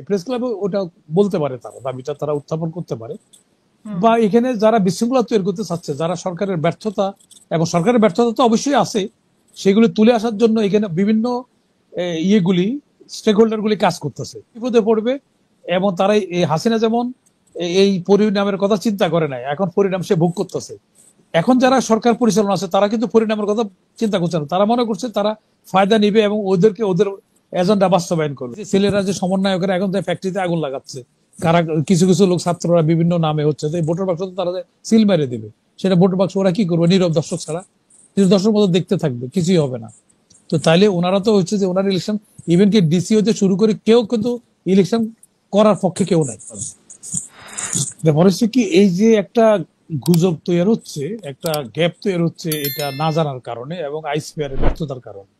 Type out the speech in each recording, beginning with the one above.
Press ক্লাবে ওটা বলতে পারে, তারা দাবিটা তারা উত্থাপন করতে পারে। বা এখানে যারা বিশৃঙ্খলা তৈরি করতে চাচ্ছে, যারা সরকারের ব্যর্থতা, এবং সরকারের ব্যর্থতা তো অবশ্যই আছে, সেগুলি তুলে আসার জন্য এখানে বিভিন্ন ইয়েগুলি, স্টেক হোল্ডার গুলি কাজ করতেছে, বিপদে পড়বে। এবং তারা এই হাসিনা যেমন এই পরিণামের কথা চিন্তা করে নাই, এখন পরিণাম সে ভোগ করতেছে। এখন যারা সরকার পরিচালনা আছে তারা কিন্তু পরিণামের কথা চিন্তা করছে না, তারা মনে করছে তারা ফায়দা নিবে এবং ওদেরকে ওদের এজেন্ডা বাস্তবায়ন করবে। ছেলেরা যে সমন্বয়কেরা এখন ফ্যাক্টরিতে আগুন লাগাচ্ছে, কারা কিছু কিছু লোক ছাত্ররা বিভিন্ন নামে হচ্ছে, তো এই ভোটার বাক্স তারা সিল মেরে দিবে, সেটা ভোটার বাক্স ওরা কি করবে? নীরব দর্শক ছাড়া দর্শক মতো দেখতে থাকবে, কিছুই হবে না। তো তাইলে ওনারা তো হচ্ছে যে ওনার ইলেকশন, ইভেন কি ডিসি হতে শুরু করে কেউ কিন্তু ইলেকশন করার পক্ষে কেউ নাই। ব্যাপার হচ্ছে কি, এই যে একটা গুজব তৈরি হচ্ছে, একটা গ্যাপ তৈরি হচ্ছে, এটা না জানার কারণে এবং আইসিপিআর ব্যর্থতার কারণে,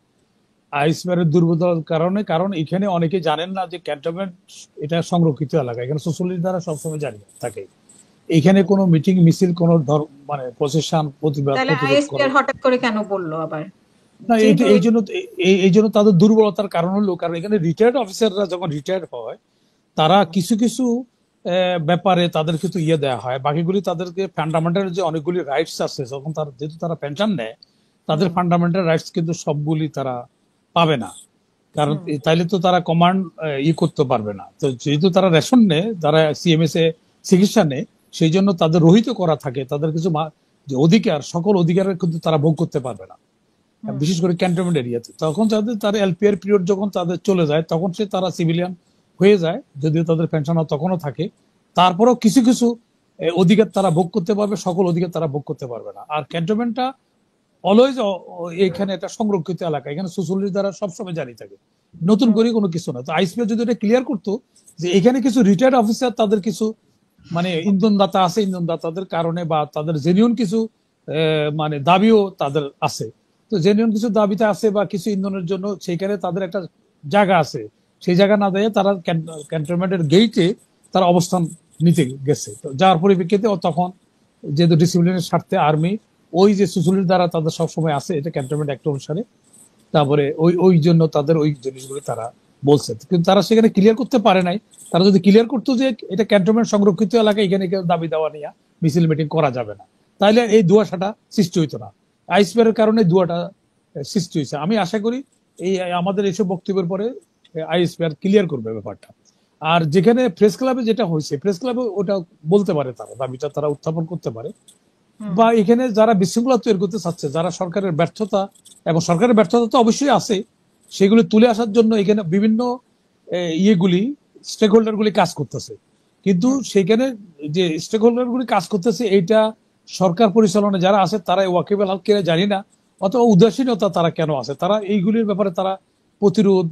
আইসিপিআর দুর্বলতার কারণে। কারণ এখানে অনেকে জানেন না যে ক্যান্টনমেন্ট এটা সংরক্ষিত এলাকা, এখানে সোশ্যালিস্ট দ্বারা সবসময় জানি থাকে। এখানে কোনো মিটিং মিছিল, কোনো মানে প্রসেশন, প্রতিবাদ প্রতিরোধ করে হঠাৎ করে কেন বললো আবার? না, এই জন্য তাদের দুর্বলতার কারণ হলো, কারণ এখানে রিটায়ার্ড অফিসাররা যখন রিটায়ার্ড হয়, তারা কিছু কিছু ব্যাপারে তাদের কিছু ইয়ে দেওয়া হয়, বাকিগুলি তাদেরকে ফান্ডামেন্টাল যে অনেকগুলি রাইটস আছে, যখন তারা যেহেতু তারা পেনশন নেয়, তাদের ফান্ডামেন্টাল রাইটস কিন্তু সবগুলি তারা পাবে না। কারণ তাইলে তো তারা কমান্ড করতে পারবে না। তো যেহেতু তারা রেশন নেয়, তারা সিএমএস এ চিকিৎসা নেয়, সেই জন্য তাদের রহিত করা থাকে, তাদের কিছু যে অধিকার, সকল অধিকারের কিন্তু তারা ভোগ করতে পারবে না, বিশেষ করে ক্যান্টনমেন্ট এরিয়াতে। তখন তাদের এলপিআর পিরিয়ড যখন তাদের চলে যায়, তখন সে তারা সিভিলিয়ান হয়ে যায়, যদিও তাদের পেনশন তখনও থাকে। তারপরেও কিছু কিছু অধিকার তারা ভোগ করতে পারবে, সকল অধিকার তারা ভোগ করতে পারবে না। আর ক্যান্টনমেন্টটা অলওয়েজ এখানে একটা সংরক্ষিত এলাকা, এখানে সোশ্যালিস্ট দ্বারা সবসময় জারি থাকে, নতুন করে কোনো কিছু না। তো আইসিপিআর যদি এটা ক্লিয়ার করতো যে এখানে কিছু রিটায়ার্ড অফিসার, তাদের কিছু মানে ইন্ধনদাতা আছে, ইন্ধনদাতাদের কারণে বা তাদের জেনুইন কিছু মানে দাবিও তাদের আছে, তো জেনুইন কিছু দাবিতে আছে বা কিছু ইন্ধনের জন্য সেইখানে তাদের একটা জায়গা আছে, সেই জায়গা না দিয়ে তারা ক্যান্টনমেন্টের গেইটে তারা অবস্থান নিতে গেছে। তো যার পরিপ্রেক্ষিতে তখন যেহেতু ডিসিপ্লিনের স্বার্থে আর্মি ওই যে সুসুলির দ্বারা তাদের সবসময় আছে, এটা ক্যান্টনমেন্ট অ্যাক্ট অনুসারে, তারপরে ওই জন্য তাদের ওই জিনিসগুলো তারা বলছে, কিন্তু তারা সেখানে ক্লিয়ার করতে পারে নাই। তারা যদি ক্লিয়ার করতো যে এটা ক্যান্টনমেন্ট সংরক্ষিত এলাকা, এখানে কেউ দাবি দেওয়া নিয়ে মিছিল মিটিং করা যাবে না, তাইলে এই দুয়াশাটা সৃষ্টি হইতো না। আইসপিআর এর কারণে দুয়াটা সৃষ্টি হয়েছে। আমি আশা করি এই আমাদের এইসব বক্তব্যের পরে আইসপিআর ক্লিয়ার করবে ব্যাপারটা। আর যেখানে প্রেস ক্লাবে যেটা হয়েছে, প্রেস ক্লাবে ওটা বলতে পারে, তারা দাবিটা তারা উত্থাপন করতে পারে। বা এখানে যারা বিশৃঙ্খলা তৈরি করতে চাচ্ছে, যারা সরকারের ব্যর্থতা, এবং সরকারের ব্যর্থতা তো অবশ্যই আছে, সেগুলি তুলে আসার জন্য এখানে বিভিন্ন ইয়েগুলি, স্টেক হোল্ডার গুলি কাজ করতেছে। কিন্তু সেখানে যে স্টেক হোল্ডার গুলি কাজ করতেছে, এইটা সরকার পরিচালনা যারা আছে তারা ওয়াকিবল হাল কিনা জানি না, অথবা উদাসীনতা তারা কেন আছে, তারা এইগুলির ব্যাপারে তারা প্রতিরোধ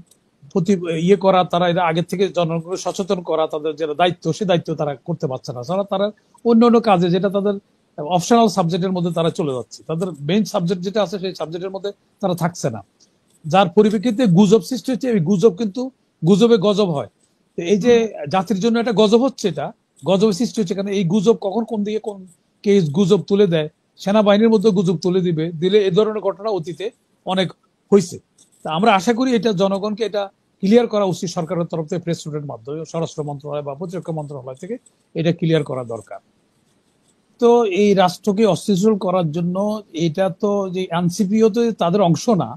ইয়ে করা, তারা এরা আগে থেকে জনগণকে সচেতন করা, তাদের যেটা দায়িত্ব, সে দায়িত্ব তারা করতে পারছে না। তারা অন্য অন্য কাজে, যেটা তাদের অপশনাল সাবজেক্টের মধ্যে তারা চলে যাচ্ছে, তাদের মেইন সাবজেক্ট যেটা আছে সেই সাবজেক্টের মধ্যে তারা থাকছে না। যার পরিপ্রেক্ষিতে গুজব সৃষ্টি হচ্ছে। এই গুজব কিন্তু গুজবে গজব হয়। এই যে জাতির জন্য একটা গজব হচ্ছে, এটা গজব সৃষ্টি হচ্ছে। কারণ এই গুজব কখন কোন দিকে কোন কে গুজব তুলে দেয়, সেনাবাহিনীর মধ্যে গুজব তুলে দিলে এ ধরনের ঘটনা অতীতে অনেক হয়েছে। তা আমরা আশা করি এটা জনগণকে এটা ক্লিয়ার করা উচিত, সরকারের তরফ থেকে প্রেস নোটের মাধ্যমে, স্বরাষ্ট্র মন্ত্রণালয় বা প্রতিরক্ষা মন্ত্রণালয় থেকে এটা ক্লিয়ার করা দরকার। তো এই রাষ্ট্রকে অস্থিতিশীল করার জন্য, এটা তো যে এনসিপিও তো তাদের অংশ না,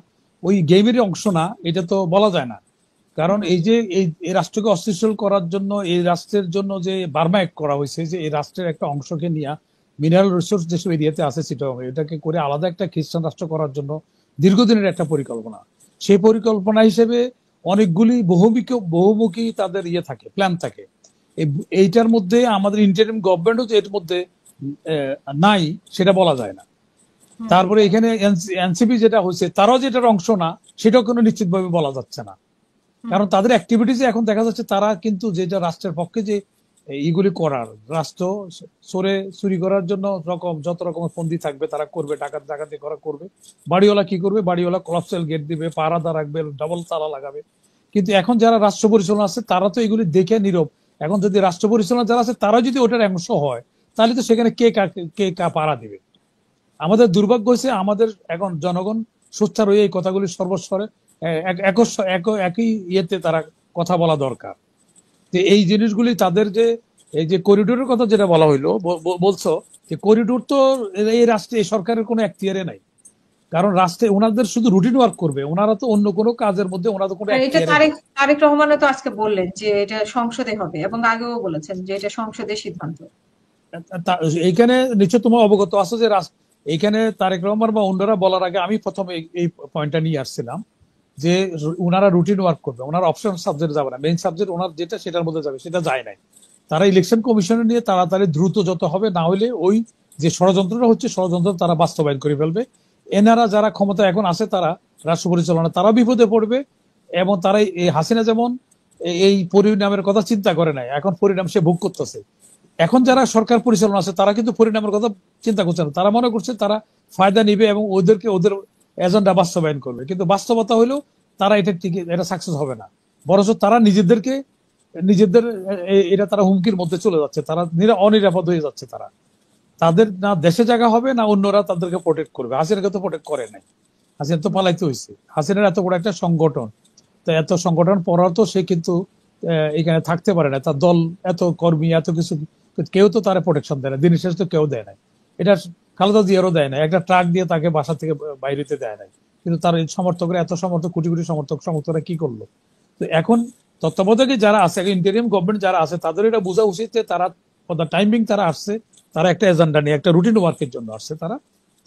ওই গেমেরই অংশ না, এটা তো বলা যায় না। কারণ এই যে এই রাষ্ট্রকে অস্থিতিশীল করার জন্য, এই রাষ্ট্রের জন্য যে বার্মা অ্যাক্ট করা হয়েছে, যে এই রাষ্ট্রের একটা অংশকে নিয়ে মিনারেল রিসোর্স যেসব এরিয়াতে আছে সেটা এটাকে করে আলাদা একটা খ্রিস্টান রাষ্ট্র করার জন্য দীর্ঘদিনের একটা পরিকল্পনা। সেই পরিকল্পনা হিসেবে অনেকগুলি বহুমুখী তাদের ইয়ে থাকে, প্ল্যান থাকে। এইটার মধ্যে আমাদের ইন্টারিম গভর্নমেন্টও যে এর মধ্যে নাই সেটা বলা যায় না। তারপরে এখানে এনসিপি যেটা হয়েছে, তারাও যেটার অংশ না, সেটাও কোনো নিশ্চিতভাবে বলা যাচ্ছে না। কারণ তাদের অ্যাক্টিভিটিস এখন দেখা যাচ্ছে তারা কিন্তু যেটা রাষ্ট্রের পক্ষে যে এইগুলি করার, রাষ্ট্র চুরি করার জন্য যত রকমের ফন্দি থাকবে তারা করবে, ডাকাতি করা করবে। বাড়িওয়ালা কি করবে? বাড়িওয়ালা কলাপসাল গেট দিবে, পাহারাদা রাখবে, ডাবল তালা লাগাবে। কিন্তু এখন যারা রাষ্ট্র পরিচালনা আছে তারা তো এগুলি দেখে নীরব। এখন যদি রাষ্ট্র পরিচালনা যারা আছে তারা যদি ওটার অংশ হয়, তাহলে তো সেখানে কে পাহারা দিবে? আমাদের দুর্ভাগ্য হয়েছে, আমাদের এখন জনগণ সোচ্চার হয়ে এই কথাগুলি সর্বস্বরে একই ইয়েতে তারা কথা বলা দরকার। এই জিনিসগুলি তাদের যে এই যে করিডোরের কথা যেটা বলা হইলো বলছো যে করিডোর তো এই রাষ্ট্রে এই সরকারের কোনো এখতিয়ারে নাই, কারণ রাষ্ট্রে ওনাদের শুধু রুটিন ওয়ার্ক করবে, ওনারা তো অন্য কোনো কাজের মধ্যে ওনাদের কোনো এটা এখতিয়ারে তারেক নেই। তারেক রহমানও তো আজকে বললেন যে এটা সংসদে হবে, এবং আগেও বলেছেন যে এটা সংসদের সিদ্ধান্ত। এইখানে নিশ্চয় তোমার অবগত আছে যে এইখানে তারেক রহমান বা অন্যরা বলার আগে আমি প্রথমে এই পয়েন্টটা নিয়ে আসছিলাম যে ওনারা রুটিন ওয়ার্ক করবে, ওনারা অপশন সাবজেক্ট যাবে না, মেইন সাবজেক্ট ওনার যেটা সেটার মধ্যে যাবে, সেটা যায় নাই। তারা ইলেকশন কমিশনে নিয়ে তাড়াতাড়ি দ্রুত যত হবে, না হলে ওই যে ষড়যন্ত্রটা হচ্ছে ষড়যন্ত্র তারা বাস্তবায়ন করে ফেলবে। এনারা যারা ক্ষমতা এখন আছে তারা রাষ্ট্র পরিচালনা তারা বিপদে পড়বে, এবং তারা এই হাসিনা যেমন এই পরিণামের কথা চিন্তা করে নাই, এখন পরিণাম সে ভোগ করতেছে। এখন যারা সরকার পরিচালনা আছে তারা কিন্তু পরিণামের কথা চিন্তা করছে না, তারা মনে করছে তারা ফায়দা নিবে এবং ওদেরকে ওদের এজেন্ডা বাস্তবায়ন করবে, কিন্তু বাস্তবতা হলো তারা এটা সাকসেস হবে না। বরঞ্চ তারা নিজেদের এটা তারা হুমকির মধ্যে চলে যাচ্ছে, তারা অনিরাপদ হয়ে যাচ্ছে। তারা তাদের না দেশে জায়গা হবে, না অন্যরা তাদেরকে প্রোটেক্ট করবে। হাসিনাকে তো প্রোটেক্ট করে নাই, হাসিনা তো পালাইতে হয়েছে। হাসিনার এত বড় একটা সংগঠন, তো এত সংগঠন পড়ার তো সে কিন্তু এখানে থাকতে পারে না, তার দল এত কর্মী এত কিছু, কেউ তো তারা প্রোটেকশন দেয় না, দিনের শেষে তো কেউ দেয় না। এটা খালেদা জিয়ারও দেয় না, একটা ট্রাক দিয়ে তাকে বাসা থেকে বাইরেতে দেয় নাই, কিন্তু তার এই সমর্থকরা এত সমর্থক কোটি কোটি সমর্থকরা কি করলো? তো এখন তত্ত্বাবধায়ক যারা আছে, ইন্টেরিয়াম গভর্নমেন্ট যারা আছে, তাদের এটা বোঝা উচিত যে তারা টাইমিং তারা আসছে, তারা একটা এজেন্ডা নিয়ে একটা রুটিন ওয়ার্কের জন্য আসছে। তারা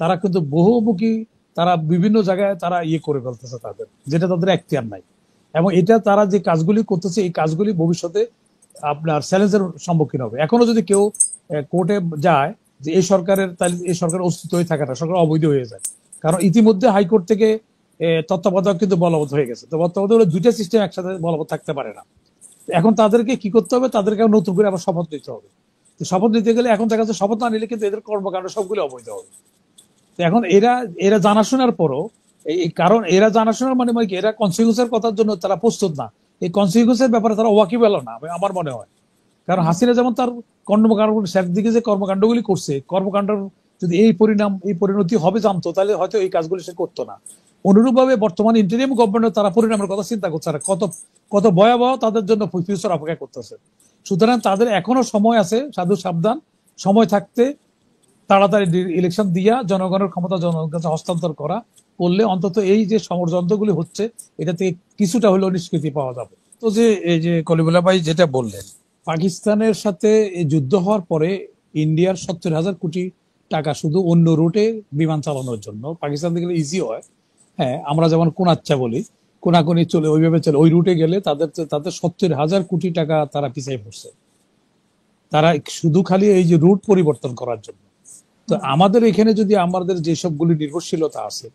তারা কিন্তু বহুমুখী, তারা বিভিন্ন জায়গায় তারা করে ফেলতেছে তাদের, যেটা তাদের এখতিয়ার নাই। এবং এটা তারা যে কাজগুলি করতেছে এই কাজগুলি ভবিষ্যতে আপনার চ্যালেঞ্জের সম্মুখীন হবে। এখনো যদি কেউ কোর্টে যায় যে এই সরকারের, তাহলে এই সরকারের অস্তিত্ব হয়ে থাকে না, সরকার অবৈধ হয়ে যায়। কারণ ইতিমধ্যে হাইকোর্ট থেকে তত্ত্বাবধায়ক কিন্তু বলবৎ হয়ে গেছে। তো তত্ত্বাবধায়ক দুইটা সিস্টেম একসাথে বলবৎ থাকতে পারে না। এখন তাদেরকে কি করতে হবে? তাদেরকে নতুন করে আবার শপথ নিতে হবে। শপথ নিতে গেলে এখন দেখা যাচ্ছে শপথ না নিলে কিন্তু এদের কর্মকাণ্ড সবগুলো অবৈধ হবে। তো এখন এরা এরা জানাশোনার পরও, এই কারণ এরা জানাশোনার মানে এরা কনসিকুয়েন্সের কথার জন্য তারা প্রস্তুত না, এই কনসিকুয়েন্সের ব্যাপারে তারা ওয়াকিবল না আমার মনে হয়। কারণ হাসিনা যেমন তার কর্মকাণ্ড শেষ দিকে যে কর্মকাণ্ডগুলি করছে, কর্মকাণ্ড যদি এই পরিণতি হবে জানতো, তাহলে হয়তো এই কাজগুলি সে করতো না। অনুরূপ ভাবে বর্তমান ইন্টারিয়াম গভর্নমেন্ট তারা পরিণামের কথা চিন্তা করছে না, কত কত ভয়াবহ তাদের জন্য ফিউচার অপেক্ষা করতেছে। সুতরাং তাদের এখনো সময় আছে, সাবধান, সময় থাকতে তাড়াতাড়ি ইলেকশন দিয়া জনগণের ক্ষমতা জনগণের কাছে হস্তান্তর করলে অন্তত এই যে ষড়যন্ত্রগুলি হচ্ছে এটা থেকে কিছুটা হলেও নিষ্কৃতি পাওয়া যাবে। তো যে এই যে কলিমুল্লাহ ভাই যেটা বললেন, পাকিস্তানের সাথে এই যুদ্ধ হওয়ার পরে ইন্ডিয়ার 70,000 কোটি টাকা শুধু অন্য রুটে বিমান চালানোর জন্য, পাকিস্তান থেকে ইজি হয়। হ্যাঁ, আমরা যেমন কোনাচ্চা বলি, কোনাকুনি চলে ওইভাবে চলে, ওই রুটে গেলে তাদের 70,000 কোটি টাকা তারা পিছাই পড়ছে, তারা শুধু খালি এই যে রুট পরিবর্তন করার জন্য। তো আমাদের এখানে যদি আমাদের যেসবগুলি নির্ভরশীলতা আছে,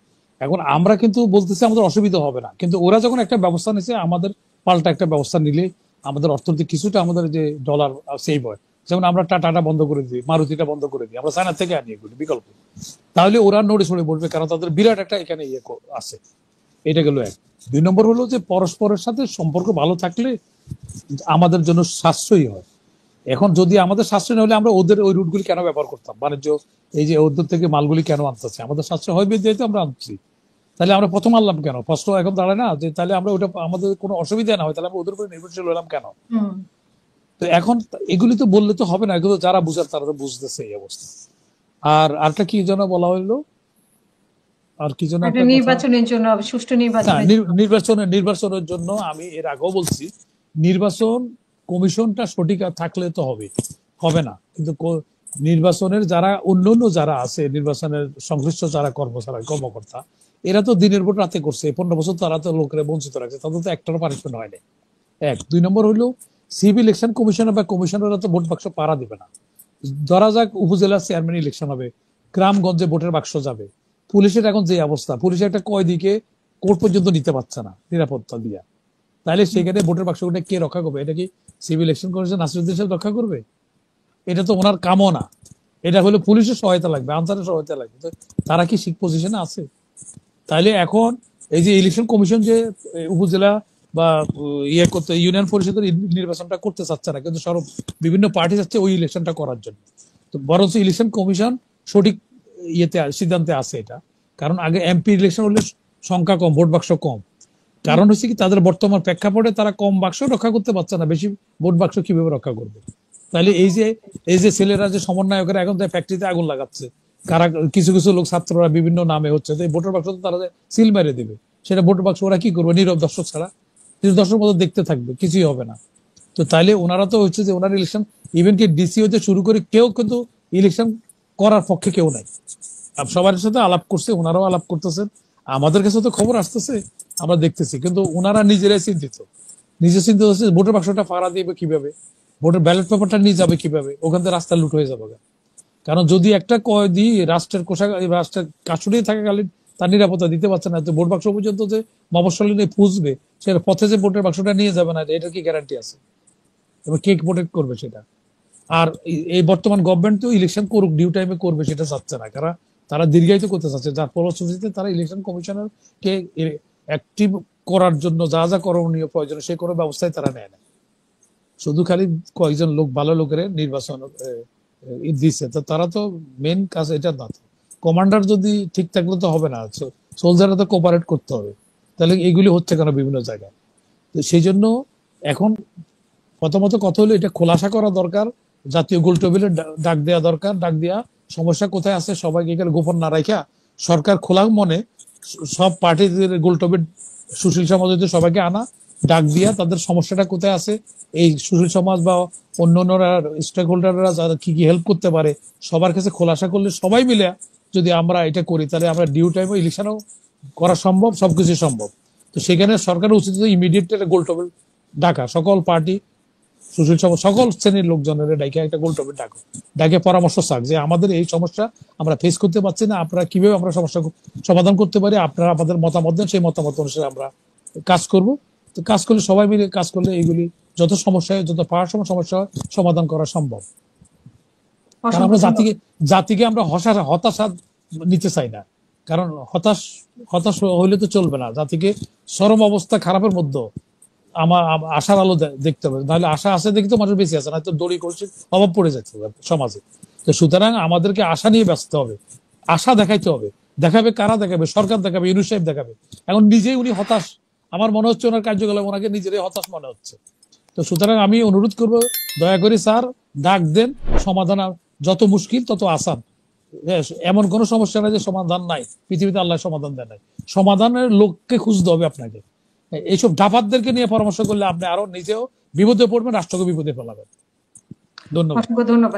এখন আমরা কিন্তু বলতেছি আমাদের অসুবিধা হবে না, কিন্তু ওরা যখন একটা ব্যবস্থা নিচ্ছে, আমাদের পাল্টা একটা ব্যবস্থা নিলে আমাদের অর্থনৈতিক কিছুটা আমাদের যে ডলার সেভ হয়। যেমন আমরা টাটাটা বন্ধ করে দিই, মারুতিটা বন্ধ করে দিই, আমরা চায়না থেকে আনি এগুলি বিকল্প, তাহলে ওরা নড়ে সরে বলবে, কারণ তাদের বিরাট একটা এখানে আছে। এটা গেল এক। 2 নম্বর হলো যে পরস্পরের সাথে সম্পর্ক ভালো থাকলে আমাদের জন্য সাশ্রয়ী হয়। এখন যদি আমাদের সাশ্রয় না হলে আমরা ওদের ওই রুটগুলি কেন ব্যবহার করতাম? বাণিজ্য এই যে ওদের থেকে মালগুলি কেন আনতেছে? আমাদের সাশ্রয় হয় যেহেতু আমরা আনছি, তাহলে আমরা প্রথম আনলাম কেন? প্রশ্ন এখন দাঁড়ায় না যে তাহলে আমরা ওটা আমাদের কোনো অসুবিধা না হয়, তাহলে আমরা ওদের উপরে নির্ভরশীল হলাম কেন? তো এখন এগুলি তো বললে তো হবে না, এগুলো যারা বুঝার তারা তো বুঝতেছে এই অবস্থা। আর আরটা কি যেন বলা হইলো, আর কি যেন একটা কথা, নির্বাচনের জন্য, সুষ্ঠু নির্বাচনের জন্য। নির্বাচনের জন্য আমি এর আগেও বলছি, নির্বাচন কমিশনটা সঠিক থাকলে তো হবে না, কিন্তু নির্বাচনের যারা অন্যান্য যারা আছে, নির্বাচনের সংশ্লিষ্ট যারা কর্মকর্তা, এরা তো দিনের ভোট রাতে করছে, 15 বছর তারা তো লোকেরা বঞ্চিত রাখছে, তাদের তো একটারও পানিশমেন্ট হয়নি। 2 নম্বর হইলো সিভিল ইলেকশন কমিশনার বা কমিশনাররা তো ভোট বাক্স পাড়া দিবে না। ধরা যাক উপজেলা চেয়ারম্যান ইলেকশন হবে, গ্রামগঞ্জে ভোটের বাক্স যাবে, পুলিশের এখন যে অবস্থা, পুলিশের একটা কয়দিকে কোর্ট পর্যন্ত নিতে পারছে না নিরাপত্তা দিয়া, তাহলে সেখানে ভোটের বাক্সগুলো কে রক্ষা করবে? এটা কি সিভিল ইলেকশন কমিশন নাসিরুদ্দিন সাহেব রক্ষা করবে? এটা তো ওনার কামও না। এটা হলো পুলিশের সহায়তা লাগবে, আনসারের সহায়তা লাগবে। তারা কি ঠিক পজিশনে আছে? তাইলে এখন এই যে ইলেকশন কমিশন যে উপজেলা বা করতে ইউনিয়ন পরিষদের নির্বাচনটা করতে চাচ্ছে না, কিন্তু সব বিভিন্ন পার্টি চাচ্ছে ওই ইলেকশনটা করার জন্য। তো বরঞ্চ ইলেকশন কমিশন সঠিক সিদ্ধান্তে আছে এটা, কারণ আগে এমপি ইলেকশন হলে সংখ্যা কম, ভোট বাক্স কম, কারণ হচ্ছে কি তাদের বর্তমান প্রেক্ষাপটে তারা কম বাক্স রক্ষা করতে পারছে না, বেশি ভোট বাক্স কিভাবে রক্ষা করবে? তাহলে এই যে ছেলেরা যে সমন্বয়করা এখন ফ্যাক্টরিতে আগুন লাগাচ্ছে, কারা কিছু কিছু লোক ছাত্ররা বিভিন্ন নামে হচ্ছে, তো এই ভোটার বাক্স তো তারা সিল মেরে দেবে, সেটা ভোটার বাক্স ওরা কি করবে? নীরব দর্শক ছাড়া নীরব দর্শক মতো দেখতে থাকবে, কিছুই হবে না। তো তাইলে ওনারা তো হচ্ছে যে ওনার ইলেকশন, ইভেন কি ডিসি হতে শুরু করে কেউ কিন্তু ইলেকশন করার পক্ষে কেউ নাই। সবার সাথে আলাপ করছে, ওনারাও আলাপ করতেছেন, আমাদের কাছে তো খবর আসতেছে, আমরা দেখতেছি, কিন্তু ওনারা নিজেরাই চিন্তিত, নিজে চিন্তিত হচ্ছে ভোটের বাক্সটা ফাড়া দিবে কিভাবে, ভোটের ব্যালট পেপারটা নিয়ে যাবে কিভাবে, ওখান থেকে রাস্তা লুট হয়ে যাবে। কারণ যদি একটা কয়েদি রাষ্ট্রের রাষ্ট্রের কাছুরেই থাকাকালীন তার নিরাপত্তা দিতে পারছে না, তো ভোট বাক্স পর্যন্ত যে মফস্বলে নিয়ে পুষবে, সেটা পথে যে ভোটের বাক্সটা নিয়ে যাবে না, এটার কি গ্যারান্টি আছে? এবার কে প্রোটেক্ট করবে সেটা? আর এই বর্তমান গভর্নমেন্ট তো ইলেকশন করুক, ডিউ টাইমে করবে সেটা চাচ্ছে না, কারণ তারা দীর্ঘায়িত করতে চাচ্ছে, যার ফলশ্রুতিতে তারা ইলেকশন কমিশনার কে অ্যাক্টিভ করার জন্য যা যা করণীয় প্রয়োজন সে কোনো ব্যবস্থায় তারা নেয় না, শুধু খালি কয়েকজন লোক ভালো লোকের নির্বাচন দিচ্ছে। তো তারা তো মেন কাজ এটা না, কমান্ডার যদি ঠিক থাকলে তো হবে না, সোলজাররা তো কোপারেট করতে হবে। তাহলে এগুলি হচ্ছে কেন বিভিন্ন জায়গায়? তো সেই জন্য এখন প্রথমত কথা হলো এটা খোলাসা করা দরকার, জাতীয় গোল টেবিলে ডাক দেওয়া দরকার, ডাক দেওয়া সমস্যা কোথায় আছে সবাইকে এখানে গোপন না রাখা সরকার খোলা মনে সব পার্টিদের গোল টেবিল সুশীল সমাজ সবাইকে আনা, ডাক দিয়া তাদের সমস্যাটা কোথায় আছে, এই সুশীল সমাজ বা অন্য অন্যরা স্টেক হোল্ডাররা যারা কি কি হেল্প করতে পারে সবার কাছে খোলাসা করলে, সবাই মিলে যদি আমরা এটা করি, তাহলে আমরা ডিউ টাইমে ইলেকশনও করা সম্ভব, সবকিছু সম্ভব। তো সেখানে সরকারের উচিত ইমিডিয়েট একটা গোল টেবিল ডাকা, সকল পার্টি সুশীল সমাজ সকল শ্রেণীর লোকজনের ডাকে একটা গোল টেবিল ডাকো, ডাকে পরামর্শ চাক যে আমাদের এই সমস্যা আমরা ফেস করতে পারছি না, আপনারা কিভাবে আমরা সমস্যা সমাধান করতে পারি, আপনারা আমাদের মতামত দেন, সেই মতামত অনুসারে আমরা কাজ করব। তো কাজ করলে সবাই মিলে কাজ করলে এইগুলি যত সমস্যা যত পাওয়ার সমস্যা সমাধান করা সম্ভব। কারণ আমরা জাতিকে আমরা হতাশা নিতে চাই না, কারণ হতাশ হইলে তো চলবে না, জাতিকে চরম অবস্থা খারাপের মধ্যে আমার আশার আলো দেখতে হবে, নাহলে আশা আছে দেখি তো মানুষ বেঁচে আছে, না তো দড়ি করছে অভাব পড়ে যাচ্ছে সমাজে। তো সুতরাং আমাদেরকে আশা নিয়ে ব্যস্ত হবে, আশা দেখাইতে হবে। দেখাবে কারা? দেখাবে সরকার, দেখাবে ইউনূস সাহেব দেখাবে। এখন নিজেই উনি হতাশ, আমার মনে হচ্ছে ওনার কার্যকলাপ ওনাকে নিজেরই হতাশ মনে হচ্ছে। তো সুতরাং আমি অনুরোধ করব, দয়া করে স্যার ডাক দেন, সমাধান যত মুশকিল তত আসান। এমন কোন সমস্যা নাই যে সমাধান নাই, পৃথিবীতে আল্লাহ সমাধান দেয় নাই, সমাধানের লোককে খুঁজতে হবে আপনাকে। এইসব ডাফাতদেরকে নিয়ে পরামর্শ করলে আপনি আরো নিজেও বিপদে পড়বেন, রাষ্ট্রকে বিপদে ফেলাবেন। ধন্যবাদ। ধন্যবাদ।